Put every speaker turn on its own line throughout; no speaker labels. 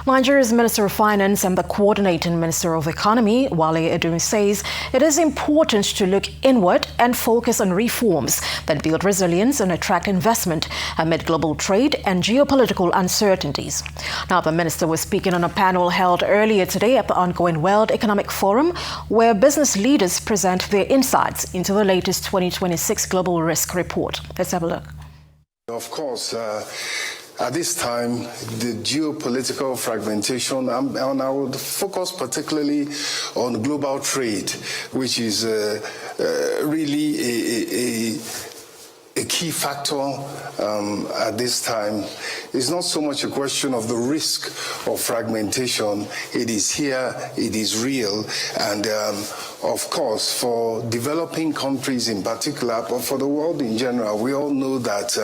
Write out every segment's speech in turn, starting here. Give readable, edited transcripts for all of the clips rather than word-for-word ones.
Nigeria's Minister of Finance and the Coordinating Minister of Economy, Wale Edun, says it is important to look inward and focus on reforms that build resilience and attract investment amid global trade and geopolitical uncertainties. Now, the minister was speaking on a panel held earlier today at the ongoing World Economic Forum, where business leaders present their insights into the latest 2026 Global Risk Report. Let's have a look.
Of course, at this time, the geopolitical fragmentation, and I would focus particularly on global trade, which is really a key factor at this time. It's not so much a question of the risk of fragmentation. It is here, it is real, and of course, for developing countries in particular, but for the world in general, we all know that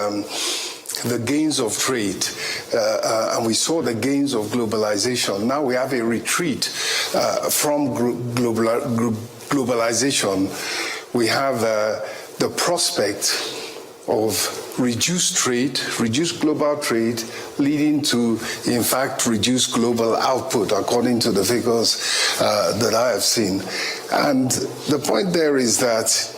the gains of trade, and we saw the gains of globalization. Now we have a retreat from globalization. We have the prospect of reduced trade, reduced global trade, leading to, in fact, reduced global output, according to the figures that I have seen. And the point there is that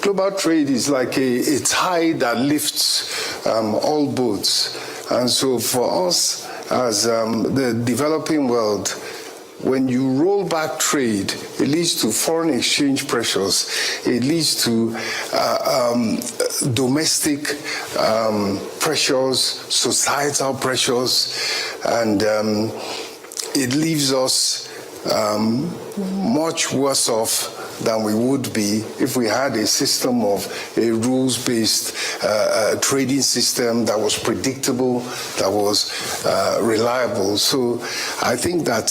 global trade is like a tide that lifts all boats. And so for us, as the developing world, when you roll back trade, it leads to foreign exchange pressures. It leads to domestic pressures, societal pressures, and it leaves us much worse off than we would be if we had a system of a rules-based trading system that was predictable, that was reliable. So I think that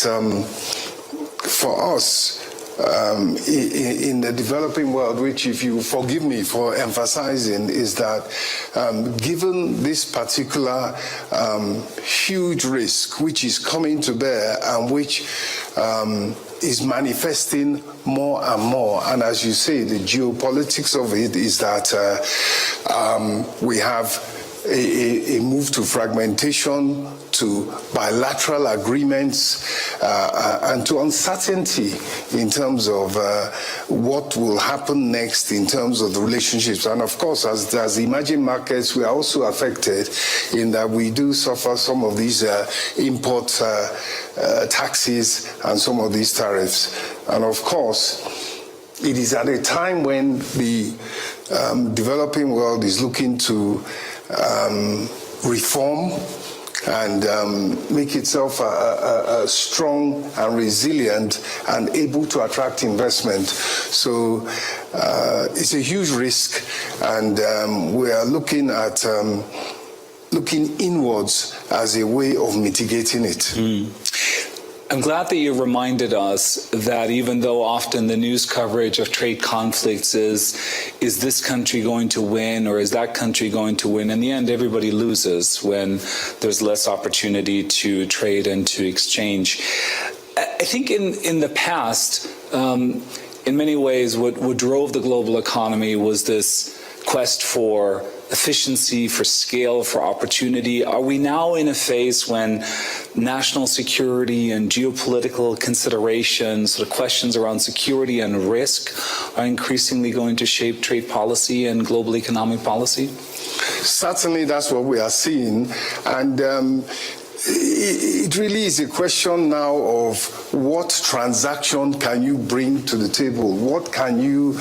for us, in the developing world, which, if you forgive me for emphasizing, is that given this particular huge risk which is coming to bear and which is manifesting more and more, and as you say, the geopolitics of it is that we have a move to fragmentation, to bilateral agreements, and to uncertainty in terms of what will happen next in terms of the relationships. And of course, as emerging markets, we are also affected in that we do suffer some of these import taxes and some of these tariffs. And of course, it is at a time when the developing world is looking to reform and make itself strong and resilient and able to attract investment. So it's a huge risk, and we are looking at looking inwards as a way of mitigating it.
I'm glad that you reminded us that even though often the news coverage of trade conflicts is this country going to win or is that country going to win? In the end, everybody loses when there's less opportunity to trade and to exchange. I think in the past, in many ways, what drove the global economy was this quest for efficiency, for scale, for opportunity. Are we now in a phase when national security and geopolitical considerations, the questions around security and risk, are increasingly going to shape trade policy and global economic policy?
Certainly, that's what we are seeing. And it really is a question now of what transaction can you bring to the table? What can you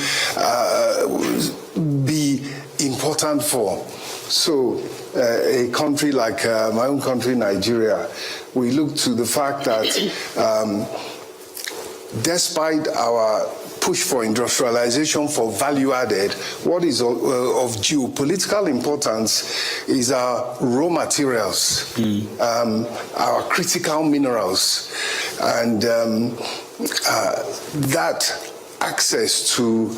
be important for? So a country like my own country, Nigeria, we look to the fact that despite our push for industrialization, for value added, what is of geopolitical importance is our raw materials, our critical minerals, and that access to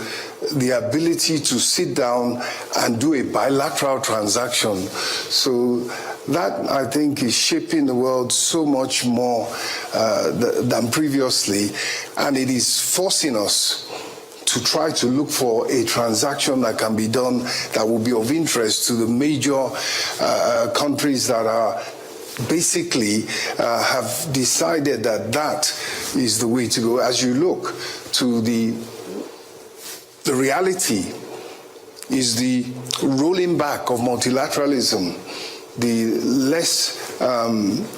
the ability to sit down and do a bilateral transaction. So that, I think, is shaping the world so much more than previously, and it is forcing us to try to look for a transaction that can be done that will be of interest to the major countries that are basically have decided that that is the way to go. As you look to the reality is the rolling back of multilateralism, the less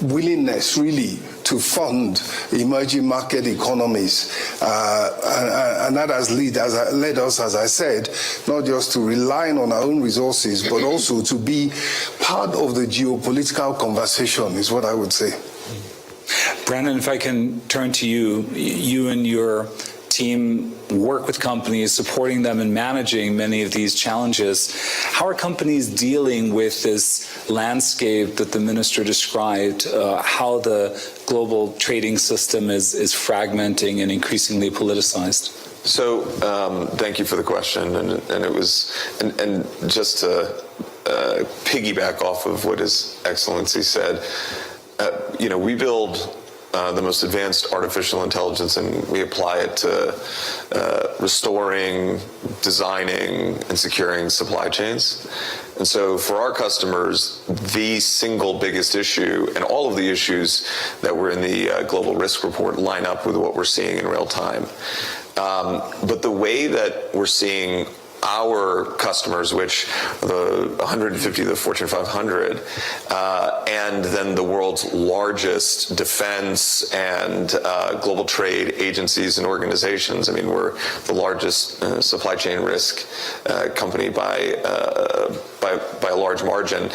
willingness really to fund emerging market economies. And that has led us, as I said, not just to rely on our own resources, but also to be part of the geopolitical conversation, is what I would say.
Brandon, if I can turn to you, you and your team work with companies, supporting them in managing many of these challenges. How are companies dealing with this landscape that the minister described, how the global trading system is fragmenting and increasingly politicized?
So thank you for the question, and it was, and just to piggyback off of what His Excellency said, we build the most advanced artificial intelligence, and we apply it to restoring, designing, and securing supply chains. And so for our customers, the single biggest issue, and all of the issues that were in the global risk report line up with what we're seeing in real time. But the way that we're seeing our customers, which are the 150 of the Fortune 500, and then the world's largest defense and global trade agencies and organizations. I mean, we're the largest supply chain risk company by a large margin.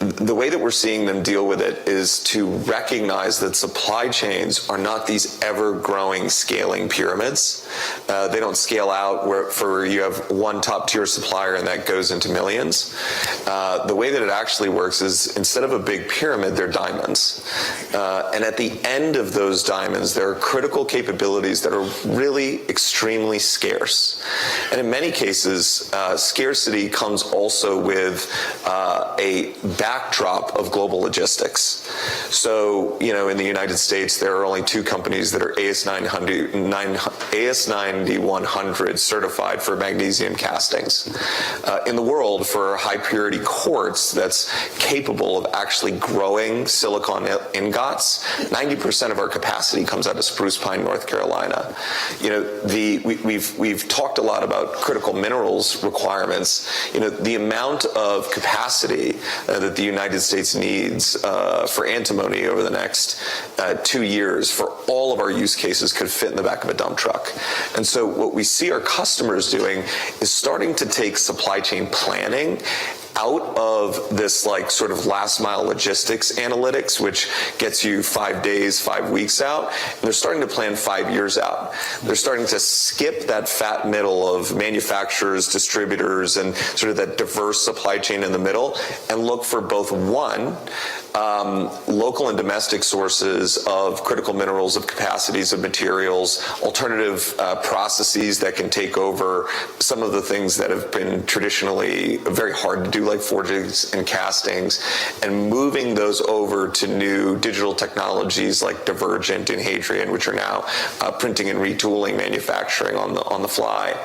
The way that we're seeing them deal with it is to recognize that supply chains are not these ever-growing scaling pyramids. They don't scale out where you have one top-tier supplier and that goes into millions. The way that it actually works is instead of a big pyramid, they're diamonds. And at the end of those diamonds, there are critical capabilities that are really extremely scarce. And in many cases, scarcity comes also with a backdrop of global logistics. So, in the United States, there are only two companies that are AS9100 certified for magnesium castings. In the world, for high purity quartz that's capable of actually growing silicon ingots, 90% of our capacity comes out of Spruce Pine, North Carolina. We've talked a lot about critical minerals requirements. The amount of capacity that the United States needs for antimony over the next 2 years for all of our use cases could fit in the back of a dump truck. And so what we see our customers doing is starting to take supply chain planning out of this sort of last mile logistics analytics, which gets you 5 days, 5 weeks out, and they're starting to plan 5 years out. They're starting to skip that fat middle of manufacturers, distributors, and sort of that diverse supply chain in the middle, and look for both local and domestic sources of critical minerals, of capacities, of materials, alternative processes that can take over some of the things that have been traditionally very hard to do, like forgings and castings, and moving those over to new digital technologies like Divergent and Hadrian, which are now printing and retooling manufacturing on the fly.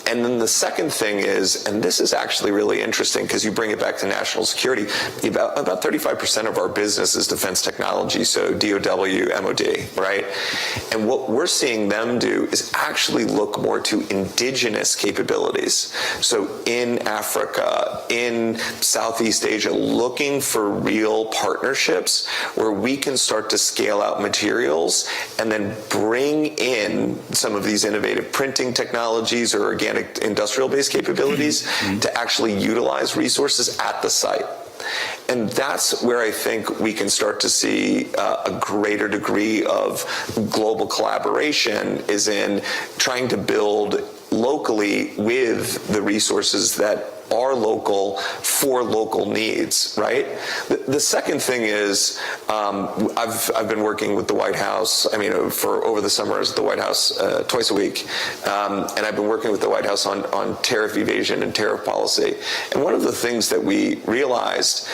And then the second thing is, and this is actually really interesting because you bring it back to national security, about 35% of our business is defense technology, so DOW, MOD, right? And what we're seeing them do is actually look more to indigenous capabilities. So in Africa, in Southeast Asia, looking for real partnerships where we can start to scale out materials and then bring in some of these innovative printing technologies or organic industrial-based capabilities to actually utilize resources at the site. And that's where I think we can start to see a greater degree of global collaboration, is in trying to build locally with the resources that are local for local needs, right? The second thing is, I've been working with the White House, for over the summers at the White House twice a week, and I've been working with the White House on tariff evasion and tariff policy. And one of the things that we realized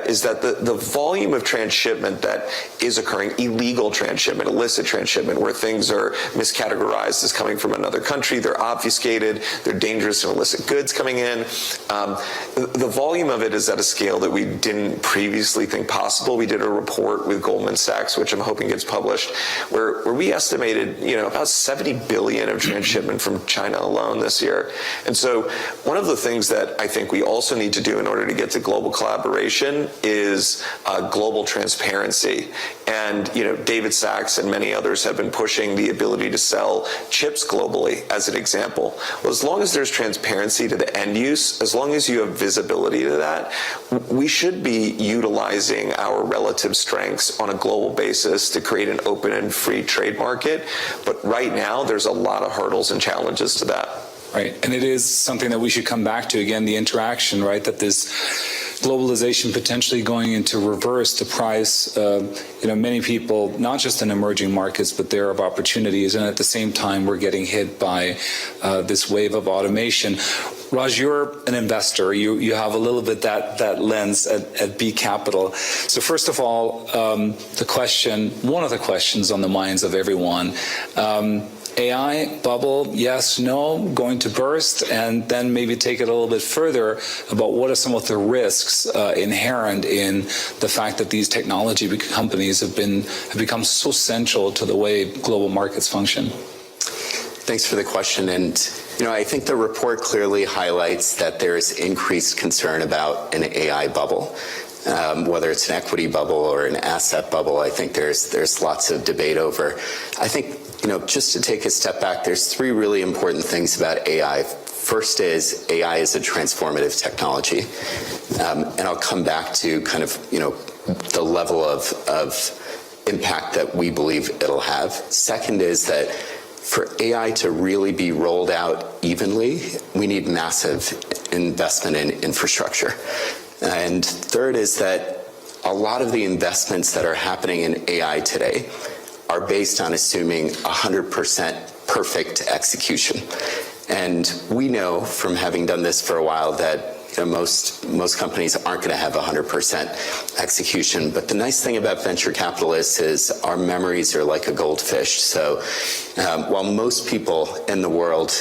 is that the volume of transshipment that is occurring, illegal transshipment, illicit transshipment, where things are miscategorized as coming from another country, they're obfuscated, they're dangerous and illicit goods coming in, The volume of it is at a scale that we didn't previously think possible. We did a report with Goldman Sachs, which I'm hoping gets published, where we estimated, about 70 billion of transshipment from China alone this year. And so one of the things that I think we also need to do in order to get to global collaboration is global transparency. And, David Sachs and many others have been pushing the ability to sell chips globally as an example. Well, as long as there's transparency to the end use, as long as you have visibility to that, we should be utilizing our relative strengths on a global basis to create an open and free trade market. But right now, there's a lot of hurdles and challenges to that.
Right, and it is something that we should come back to, again, the interaction, right, that this globalization potentially going into reverse the price, many people, not just in emerging markets, but there are opportunities, and at the same time, we're getting hit by this wave of automation. Raj, you're an investor. You have a little bit that lens at B Capital. So first of all, one of the questions on the minds of everyone, AI bubble, yes, no, going to burst, and then maybe take it a little bit further about what are some of the risks inherent in the fact that these technology companies have become so central to the way global markets function.
Thanks for the question. And, I think the report clearly highlights that there is increased concern about an AI bubble. Whether it's an equity bubble or an asset bubble, I think there's lots of debate over. I think, just to take a step back, there's three really important things about AI. First is AI is a transformative technology. And I'll come back to kind of, the level of impact that we believe it'll have. Second is that for AI to really be rolled out evenly, we need massive investment in infrastructure. And third is that a lot of the investments that are happening in AI today are based on assuming 100% perfect execution. And we know from having done this for a while that most companies aren't going to have 100% execution. But the nice thing about venture capitalists is our memories are like a goldfish. So while most people in the world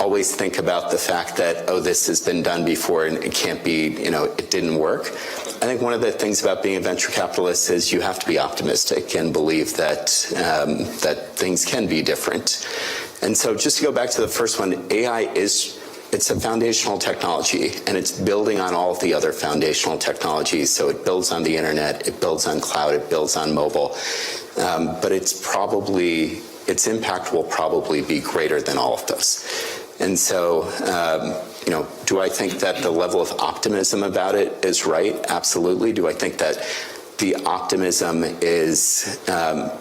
always think about the fact that, this has been done before and it can't be, it didn't work. I think one of the things about being a venture capitalist is you have to be optimistic and believe that things can be different. And so just to go back to the first one, AI it's a foundational technology, and it's building on all of the other foundational technologies. So it builds on the internet, it builds on cloud, it builds on mobile. But its impact will probably be greater than all of those. And so, do I think that the level of optimism about it is right? Absolutely. Do I think that the optimism is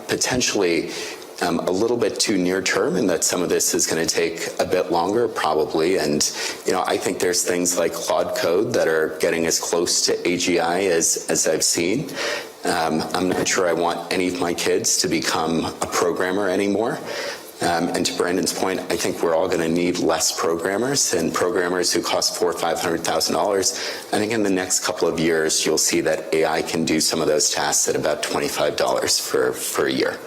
potentially a little bit too near term and that some of this is going to take a bit longer? Probably. And, I think there's things like Claude Code that are getting as close to AGI as I've seen. I'm not sure I want any of my kids to become a programmer anymore. And to Brandon's point, I think we're all going to need less programmers, and programmers who cost $400,000 or $500,000. I think in the next couple of years, you'll see that AI can do some of those tasks at about $25 for a year.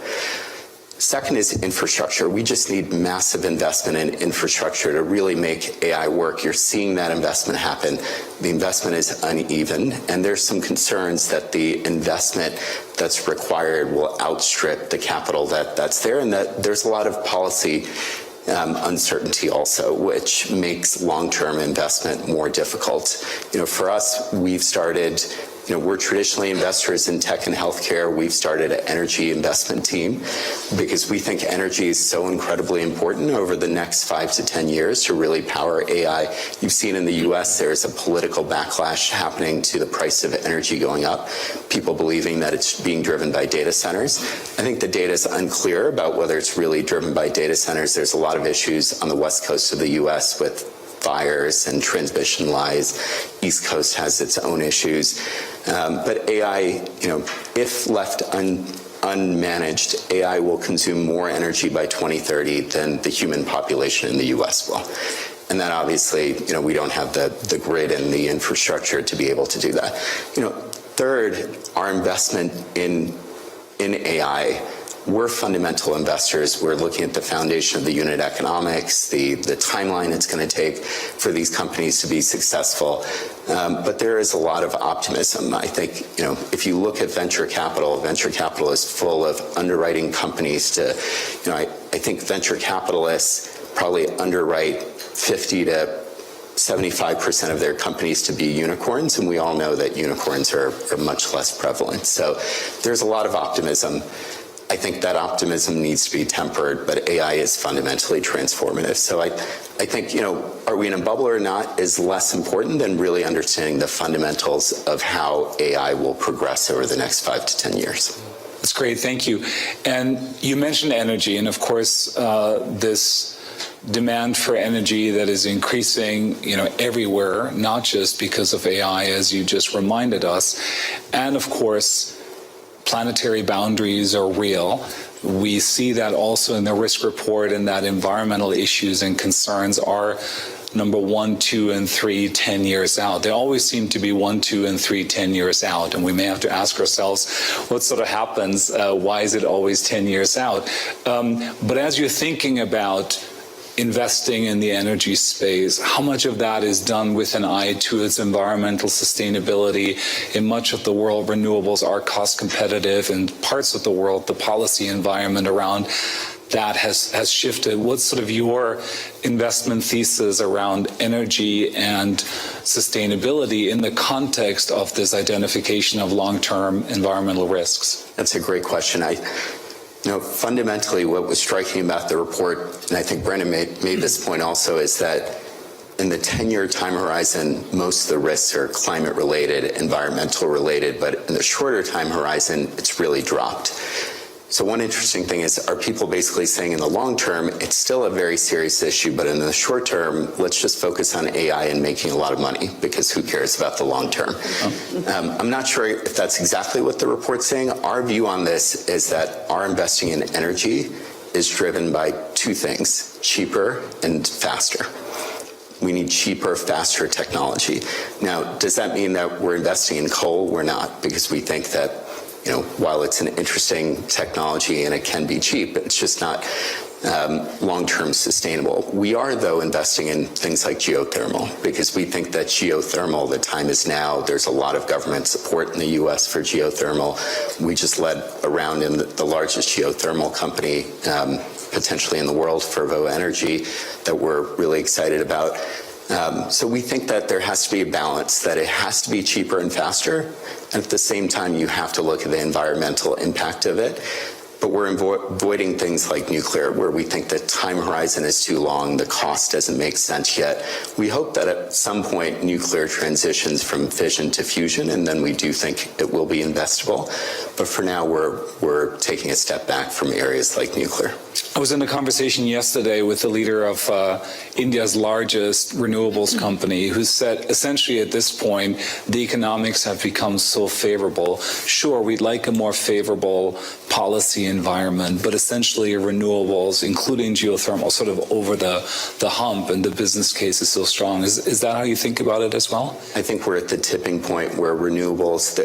Second is infrastructure. We just need massive investment in infrastructure to really make AI work. You're seeing that investment happen. The investment is uneven, and there's some concerns that the investment that's required will outstrip the capital that's there, and that there's a lot of policy uncertainty also, which makes long-term investment more difficult. For us, we've started we're traditionally investors in tech and healthcare. We've started an energy investment team because we think energy is so incredibly important over the next 5 to 10 years to really power AI. You've seen in the US, there's a political backlash happening to the price of energy going up, people believing that it's being driven by data centers. I think the data is unclear about whether it's really driven by data centers. There's a lot of issues on the west coast of the US with fires and transmission lines. East Coast has its own issues. But AI, if left unmanaged, AI will consume more energy by 2030 than the human population in the US will. And then obviously, we don't have the grid and the infrastructure to be able to do that. Third, our investment in AI we're fundamental investors. We're looking at the foundation of the unit economics, the timeline it's going to take for these companies to be successful. But there is a lot of optimism. I think, if you look at venture capital is full of underwriting companies to, I think venture capitalists probably underwrite 50 to 75% of their companies to be unicorns, and we all know that unicorns are much less prevalent. So there's a lot of optimism. I think that optimism needs to be tempered, but AI is fundamentally transformative. So I think, are we in a bubble or not is less important than really understanding the fundamentals of how AI will progress over the next 5 to 10 years.
That's great, thank you. And you mentioned energy, and of course, this demand for energy that is increasing, everywhere, not just because of AI, as you just reminded us. And of course, planetary boundaries are real. We see that also in the risk report, and that environmental issues and concerns are number 1, 2, and 3, 10 years out. They always seem to be 1, 2, and 3, 10 years out. And we may have to ask ourselves, what sort of happens? Why is it always 10 years out? But as you're thinking about investing in the energy space, how much of that is done with an eye to its environmental sustainability? In much of the world, renewables are cost competitive. In parts of the world, the policy environment around that has shifted. What's sort of your investment thesis around energy and sustainability in the context of this identification of long-term environmental risks?
That's a great question. Fundamentally, what was striking about the report, and I think Brendan made this point also, is that in the 10-year time horizon, most of the risks are climate-related, environmental-related, but in the shorter time horizon, it's really dropped. So one interesting thing is, are people basically saying in the long term, it's still a very serious issue, but in the short term, let's just focus on AI and making a lot of money, because who cares about the long term? I'm not sure if that's exactly what the report's saying. Our view on this is that our investing in energy is driven by two things: cheaper and faster. We need cheaper, faster technology. Now, does that mean that we're investing in coal? We're not, because we think that while it's an interesting technology and it can be cheap, it's just not long-term sustainable. We are, though, investing in things like geothermal, because we think that geothermal, the time is now. There's a lot of government support in the U.S. for geothermal. We just led a round in the largest geothermal company, potentially in the world, Fervo Energy, that we're really excited about. So we think that there has to be a balance, that it has to be cheaper and faster, and at the same time, you have to look at the environmental impact of it. But we're avoiding things like nuclear, where we think the time horizon is too long, the cost doesn't make sense yet. We hope that at some point nuclear transitions from fission to fusion, and then we do think it will be investable. But for now, we're taking a step back from areas like nuclear.
I was in a conversation yesterday with the leader of India's largest renewables company, who said essentially at this point, the economics have become so favorable. Sure, we'd like a more favorable policy environment, but essentially renewables, including geothermal, sort of over the hump, and the business case is so strong. Is that how you think about it as well?
I think we're at the tipping point where renewables,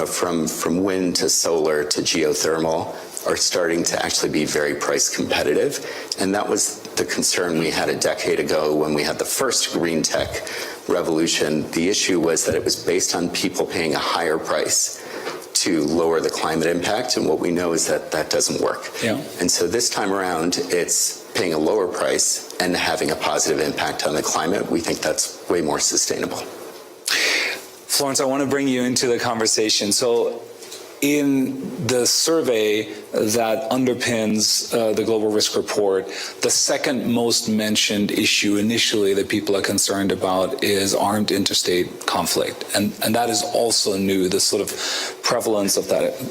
from wind to solar to geothermal, are starting to actually be very price competitive. And that was the concern we had a decade ago when we had the first green tech revolution. The issue was that it was based on people paying a higher price to lower the climate impact, and what we know is that that doesn't work.
Yeah.
And so this time around, it's paying a lower price and having a positive impact on the climate. We think that's way more sustainable.
Florence, I want to bring you into the conversation. So in the survey that underpins the Global Risk Report, the second most mentioned issue initially that people are concerned about is armed interstate conflict. And that is also new. The sort of prevalence of that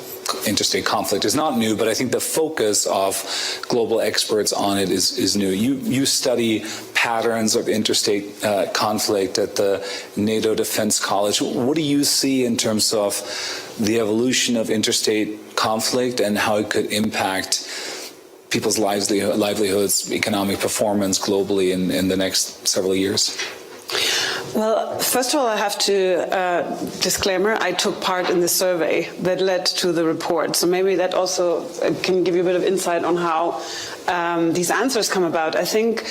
interstate conflict is not new, but I think the focus of global experts on it is new. You study patterns of interstate conflict at the NATO Defense College. What do you see in terms of the evolution of interstate conflict and how it could impact people's livelihoods, economic performance globally in the next several years?
Well, first of all, I have to disclaimer, I took part in the survey that led to the report. So maybe that also can give you a bit of insight on how these answers come about. I think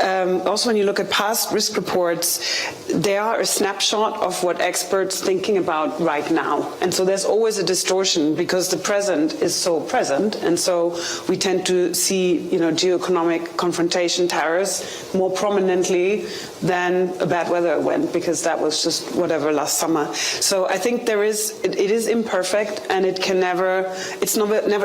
also when you look at past risk reports, they are a snapshot of what experts are thinking about right now. And so there's always a distortion because the present is so present. And so we tend to see, geoeconomic confrontation, tariffs more prominently than a bad weather event, because that was just whatever last summer. So I think it is imperfect, and it can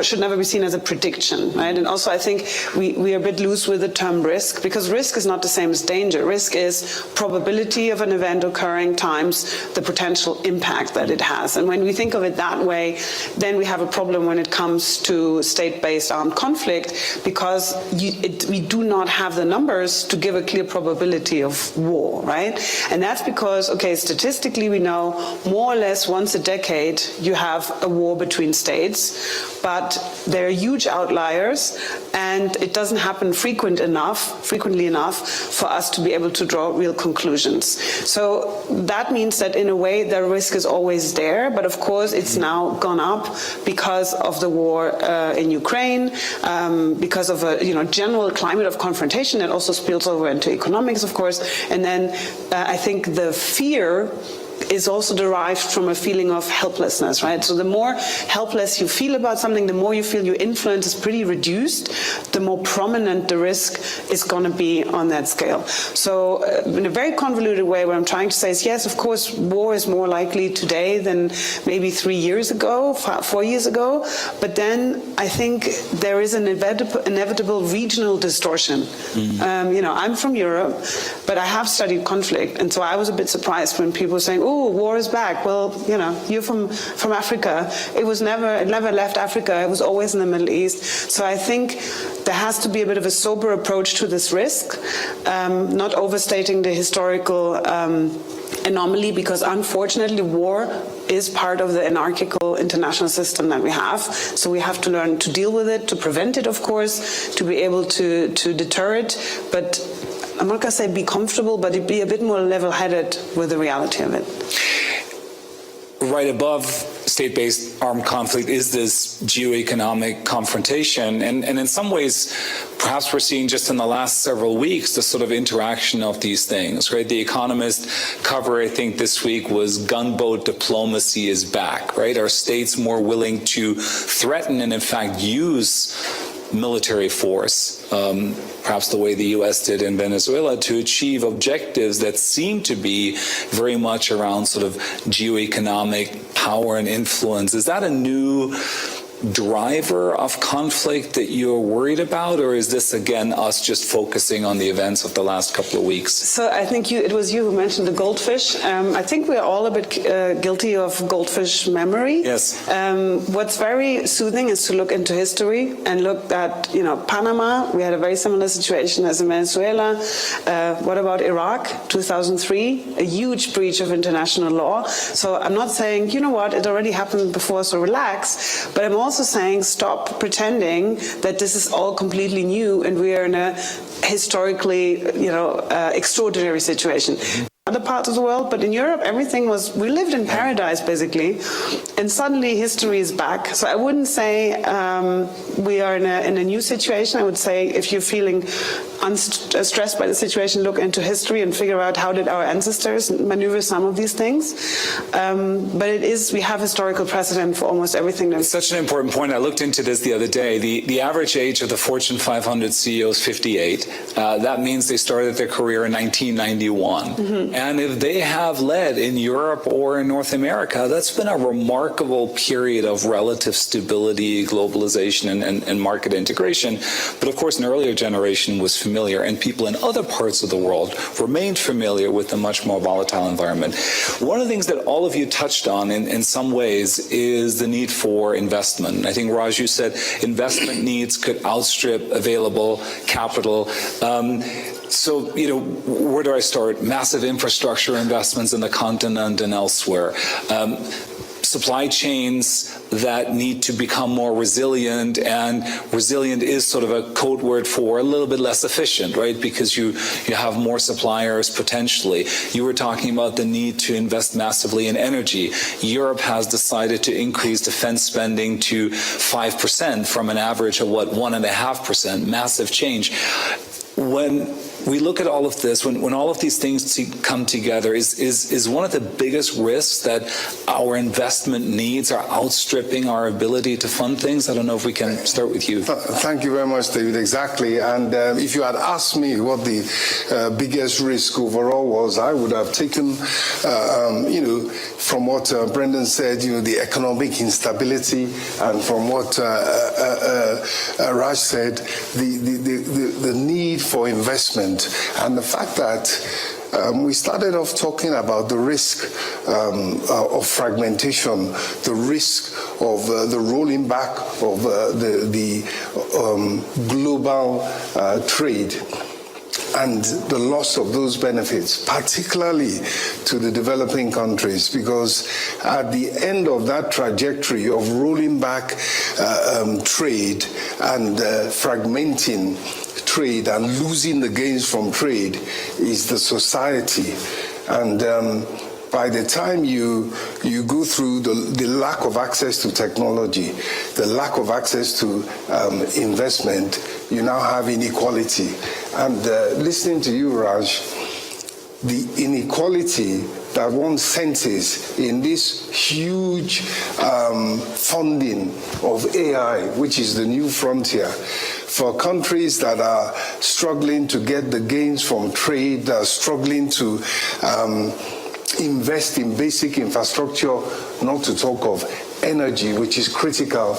should never be seen as a prediction, right? And also I think we are a bit loose with the term risk, because risk is not the same as danger. Risk is probability of an event occurring times the potential impact that it has. And when we think of it that way, then we have a problem when it comes to state-based armed conflict, because we do not have the numbers to give a clear probability of war, right? And that's because, statistically we know more or less once a decade you have a war between states, but there are huge outliers, and it doesn't happen frequently enough for us to be able to draw real conclusions. So that means that in a way the risk is always there, but of course it's now gone up because of the war in Ukraine, because of a general climate of confrontation that also spills over into economics, of course. And then I think the fear is also derived from a feeling of helplessness, right? So the more helpless you feel about something, the more you feel your influence is pretty reduced, the more prominent the risk is going to be on that scale. So in a very convoluted way, what I'm trying to say is, yes, of course, war is more likely today than maybe 4 years ago, but then I think there is an inevitable regional distortion. I'm from Europe, but I have studied conflict, and so I was a bit surprised when people were saying, "Oh, war is back." Well, you're from Africa. It never left Africa. It was always in the Middle East. So I think there has to be a bit of a sober approach to this risk, not overstating the historical anomaly, because unfortunately war is part of the anarchical international system that we have. So we have to learn to deal with it, to prevent it, of course, to be able to deter it. But I'm not going to say be comfortable, but be a bit more level-headed with the reality of it.
Right above state-based armed conflict is this geoeconomic confrontation. And in some ways, perhaps we're seeing just in the last several weeks, the sort of interaction of these things, right? The Economist cover, I think, this week was gunboat diplomacy is back, right? Are states more willing to threaten and, in fact, use military force, perhaps the way the U.S. did in Venezuela, to achieve objectives that seem to be very much around sort of geoeconomic power and influence. Is that a new driver of conflict that you're worried about, or is this again us just focusing on the events of the last couple of weeks?
So I think it was you who mentioned the goldfish. I think we're all a bit guilty of goldfish memory.
Yes.
What's very soothing is to look into history and look at, Panama. We had a very similar situation as in Venezuela. What about Iraq, 2003? A huge breach of international law. So I'm not saying, it already happened before, so relax. But I'm also saying stop pretending that this is all completely new and we are in a historically, extraordinary situation. Other parts of the world, but in Europe, we lived in paradise, basically, and suddenly history is back. So I wouldn't say we are in a new situation. I would say if you're feeling stressed by the situation, look into history and figure out how did our ancestors maneuver some of these things. But we have historical precedent for almost everything.
It's such an important point. I looked into this the other day. The average age of the Fortune 500 CEO is 58. That means they started their career in 1991. Mm-hmm. And if they have led in Europe or in North America, that's been a remarkable period of relative stability, globalization, and market integration. But of course, an earlier generation was familiar, and people in other parts of the world remained familiar with a much more volatile environment. One of the things that all of you touched on in some ways is the need for investment. I think, Raj, you said investment needs could outstrip available capital. So, where do I start? Massive infrastructure investments in the continent and elsewhere. supply chains that need to become more resilient, and resilient is sort of a code word for a little bit less efficient, right? Because you have more suppliers potentially. You were talking about the need to invest massively in energy. Europe has decided to increase defense spending to 5% from an average of 1.5%, massive change. When we look at all of this, when all of these things come together, is one of the biggest risks that our investment needs are outstripping our ability to fund things? I don't know if we can start with you.
Thank you very much, David. Exactly. And if you had asked me what the biggest risk overall was, I would have taken, from what Brendan said, the economic instability, and from what Raj said, the need for investment. And the fact that we started off talking about the risk of fragmentation, the risk of the rolling back of the global trade, and the loss of those benefits, particularly to the developing countries, because at the end of that trajectory of rolling back trade and fragmenting trade and losing the gains from trade is the society. And by the time you go through the lack of access to technology, the lack of access to investment, you now have inequality. And listening to you, Raj, the inequality that one senses in this huge funding of AI, which is the new frontier, for countries that are struggling to get the gains from trade, that are struggling to invest in basic infrastructure, not to talk of energy, which is critical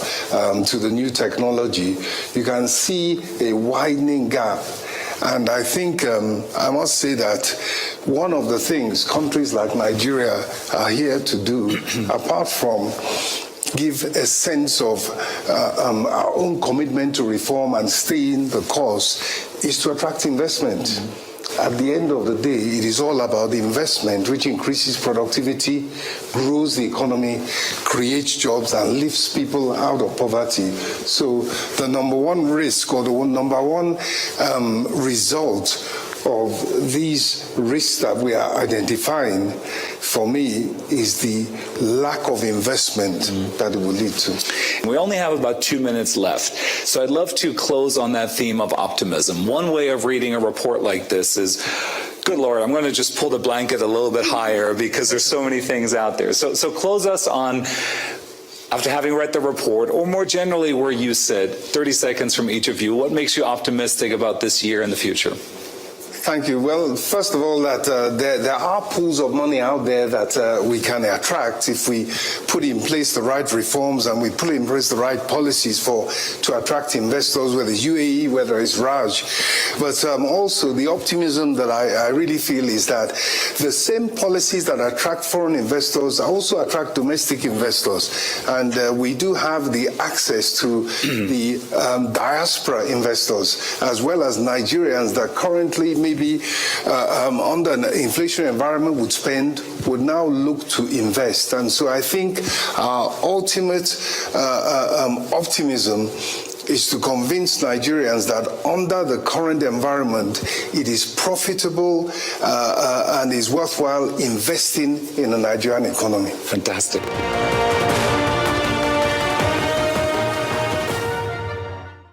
to the new technology, you can see a widening gap. And I think I must say that one of the things countries like Nigeria are here to do, apart from give a sense of our own commitment to reform and stay in the course, is to attract investment. At the end of the day, it is all about investment, which increases productivity, grows the economy, creates jobs, and lifts people out of poverty. So the number one risk, or the number one result of these risks that we are identifying, for me, is the lack of investment that it will lead to.
We only have about 2 minutes left, so I'd love to close on that theme of optimism. One way of reading a report like this is, good Lord, I'm going to just pull the blanket a little bit higher because there's so many things out there. So close us on, after having read the report, or more generally where you sit, 30 seconds from each of you, what makes you optimistic about this year and the future?
Thank you. Well, first of all, that there are pools of money out there that we can attract if we put in place the right reforms and we put in place the right policies to attract investors, whether it's UAE, whether it's Raj. But also the optimism that I really feel is that the same policies that attract foreign investors also attract domestic investors. And we do have the access to the diaspora investors, as well as Nigerians that currently maybe under an inflationary environment would now look to invest. And so I think our ultimate optimism is to convince Nigerians that under the current environment, it is profitable and is worthwhile investing in the Nigerian economy.
Fantastic.